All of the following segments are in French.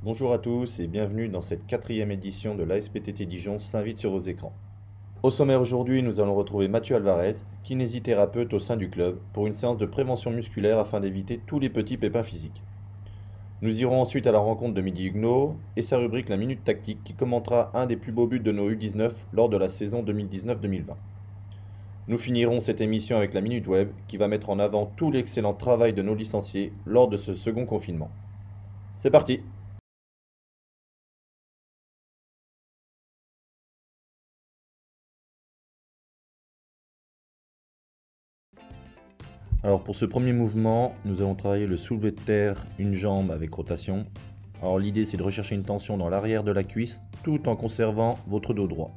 Bonjour à tous et bienvenue dans cette quatrième édition de l'ASPTT Dijon s'invite sur vos écrans. Au sommaire aujourd'hui, nous allons retrouver Mathieu Alvarez, kinésithérapeute au sein du club, pour une séance de prévention musculaire afin d'éviter tous les petits pépins physiques. Nous irons ensuite à la rencontre de Mehdi Huguenot et sa rubrique La Minute Tactique qui commentera un des plus beaux buts de nos U19 lors de la saison 2019-2020. Nous finirons cette émission avec la Minute Web qui va mettre en avant tout l'excellent travail de nos licenciés lors de ce second confinement. C'est parti! Alors pour ce premier mouvement, nous allons travailler le soulevé de terre, une jambe avec rotation. Alors l'idée c'est de rechercher une tension dans l'arrière de la cuisse tout en conservant votre dos droit.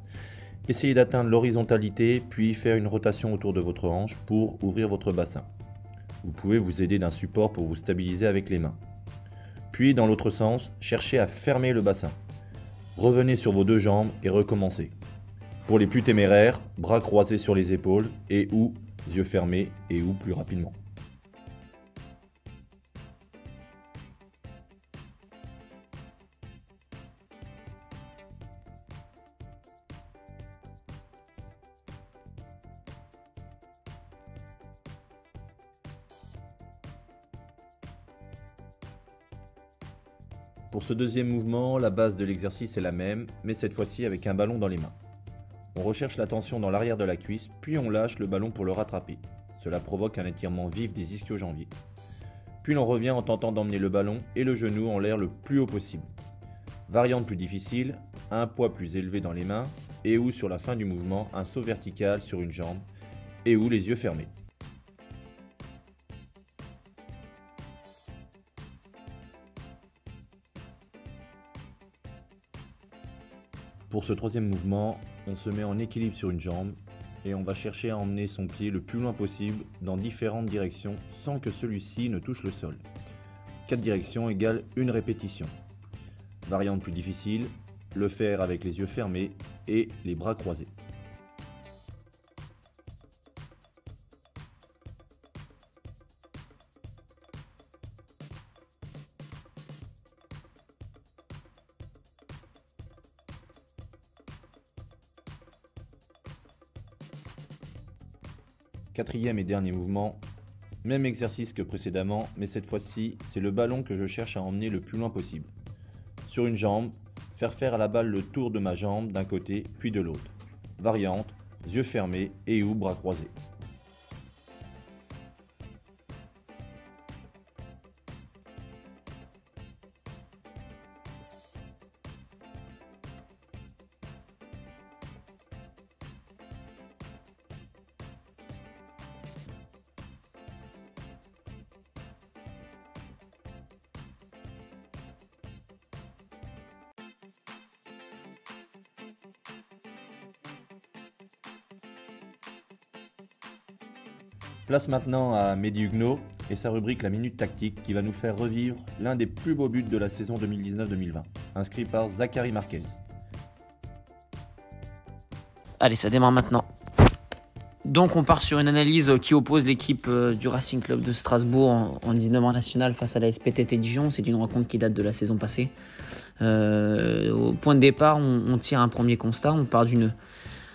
Essayez d'atteindre l'horizontalité puis faire une rotation autour de votre hanche pour ouvrir votre bassin. Vous pouvez vous aider d'un support pour vous stabiliser avec les mains. Puis dans l'autre sens, cherchez à fermer le bassin. Revenez sur vos deux jambes et recommencez. Pour les plus téméraires, bras croisés sur les épaules et ou yeux fermés et ou plus rapidement. Pour ce deuxième mouvement, la base de l'exercice est la même, mais cette fois-ci avec un ballon dans les mains. On recherche la tension dans l'arrière de la cuisse, puis on lâche le ballon pour le rattraper. Cela provoque un étirement vif des ischio-jambiers. Puis l'on revient en tentant d'emmener le ballon et le genou en l'air le plus haut possible. Variante plus difficile, un poids plus élevé dans les mains, et ou sur la fin du mouvement, un saut vertical sur une jambe, et ou les yeux fermés. Pour ce troisième mouvement, on se met en équilibre sur une jambe et on va chercher à emmener son pied le plus loin possible dans différentes directions sans que celui-ci ne touche le sol. 4 directions égale une répétition. Variante plus difficile, le faire avec les yeux fermés et les bras croisés. Quatrième et dernier mouvement, même exercice que précédemment, mais cette fois-ci, c'est le ballon que je cherche à emmener le plus loin possible. Sur une jambe, faire à la balle le tour de ma jambe d'un côté puis de l'autre. Variante, yeux fermés et ou bras croisés. Place maintenant à Mehdi Huguenot et sa rubrique La Minute Tactique qui va nous faire revivre l'un des plus beaux buts de la saison 2019-2020, inscrit par Zachary Marquez. Allez, ça démarre maintenant. Donc on part sur une analyse qui oppose l'équipe du Racing Club de Strasbourg en 19 national face à la SPTT Dijon. C'est une rencontre qui date de la saison passée. Au point de départ, on tire un premier constat. On part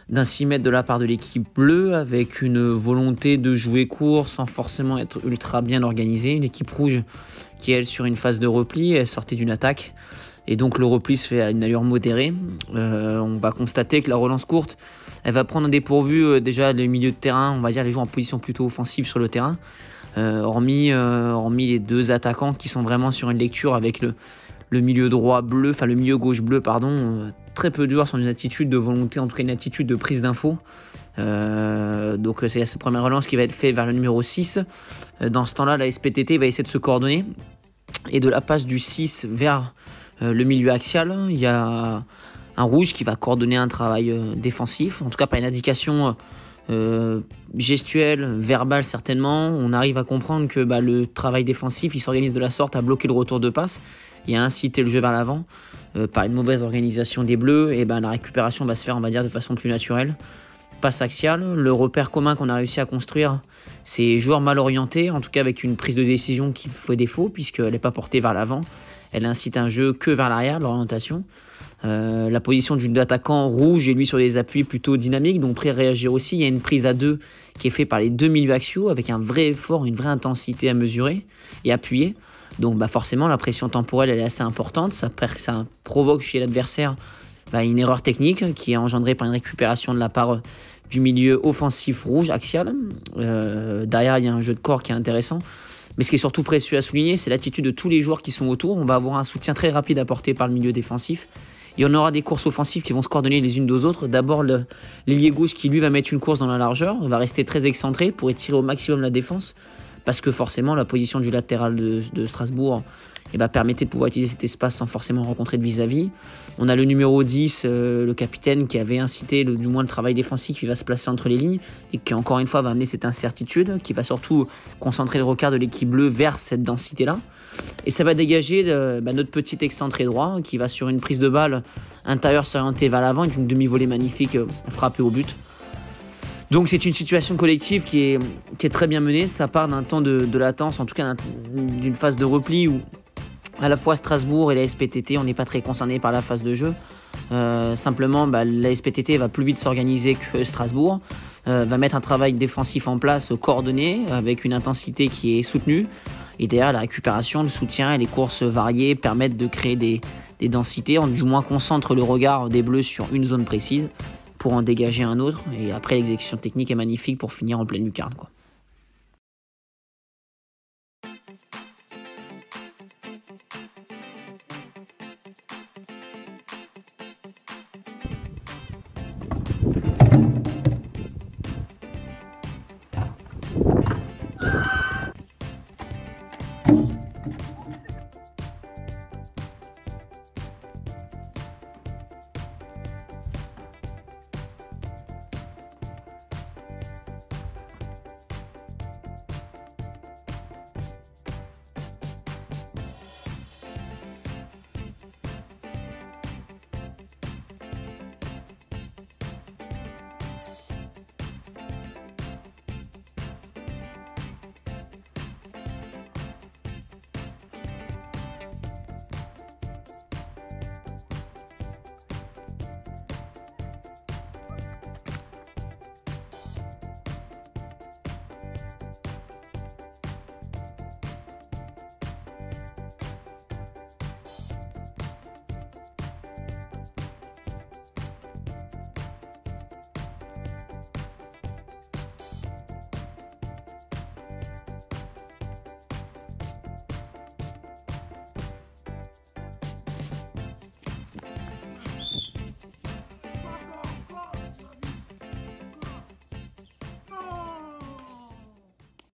d'un 6 mètres de la part de l'équipe bleue avec une volonté de jouer court sans forcément être ultra bien organisée. Une équipe rouge qui est elle sur une phase de repli, elle sortait d'une attaque et donc le repli se fait à une allure modérée. On va constater que la relance courte, elle va prendre en dépourvu déjà les milieux de terrain, on va dire les joueurs en position plutôt offensive sur le terrain, hormis les deux attaquants qui sont vraiment sur une lecture avec le milieu droit bleu, enfin le milieu gauche bleu, pardon. Très peu de joueurs sont dans une attitude de volonté, en tout cas une attitude de prise d'info. Donc c'est cette première relance qui va être faite vers le numéro 6. Dans ce temps-là, la SPTT va essayer de se coordonner. Et de la passe du 6 vers le milieu axial, il y a un rouge qui va coordonner un travail défensif. En tout cas, pas une indication gestuelle, verbale certainement. On arrive à comprendre que le travail défensif, il s'organise de la sorte à bloquer le retour de passe et à inciter le jeu vers l'avant. Par une mauvaise organisation des Bleus, et la récupération va se faire, on va dire, de façon plus naturelle. Passe axiale, le repère commun qu'on a réussi à construire, c'est joueur mal orienté, en tout cas avec une prise de décision qui fait défaut, puisqu'elle n'est pas portée vers l'avant. Elle incite un jeu que vers l'arrière, l'orientation. La position du attaquant rouge est lui sur des appuis plutôt dynamiques, donc prêt à réagir aussi. Il y a une prise à deux qui est faite par les deux milieux axiaux avec un vrai effort, une vraie intensité à mesurer et appuyer. Donc forcément la pression temporelle elle est assez importante, ça provoque chez l'adversaire une erreur technique qui est engendrée par une récupération de la part du milieu offensif rouge axial. Derrière il y a un jeu de corps qui est intéressant. Mais ce qui est surtout précieux à souligner, c'est l'attitude de tous les joueurs qui sont autour. On va avoir un soutien très rapide apporté par le milieu défensif. Et on aura des courses offensives qui vont se coordonner les unes aux autres. D'abord, l'ailier gauche qui lui va mettre une course dans la largeur, va rester très excentré pour étirer au maximum la défense. Parce que forcément, la position du latéral de Strasbourg permettait de pouvoir utiliser cet espace sans forcément rencontrer de vis-à-vis. On a le numéro 10, le capitaine, qui avait incité du moins le travail défensif, qui va se placer entre les lignes et qui encore une fois va amener cette incertitude, qui va surtout concentrer le regard de l'équipe bleue vers cette densité-là. Et ça va dégager notre petit excentré droit qui va sur une prise de balle intérieure s'orienter vers l'avant avec une demi-volée magnifique frappée au but. Donc c'est une situation collective qui est très bien menée. Ça part d'un temps de latence, en tout cas d'une phase de repli où à la fois Strasbourg et la SPTT, on n'est pas très concernés par la phase de jeu. Simplement, la SPTT va plus vite s'organiser que Strasbourg, va mettre un travail défensif en place coordonné avec une intensité qui est soutenue. Et derrière, la récupération, le soutien et les courses variées permettent de créer des densités, du moins concentre le regard des Bleus sur une zone précise pour en dégager un autre. Et après, l'exécution technique est magnifique pour finir en pleine lucarne, quoi.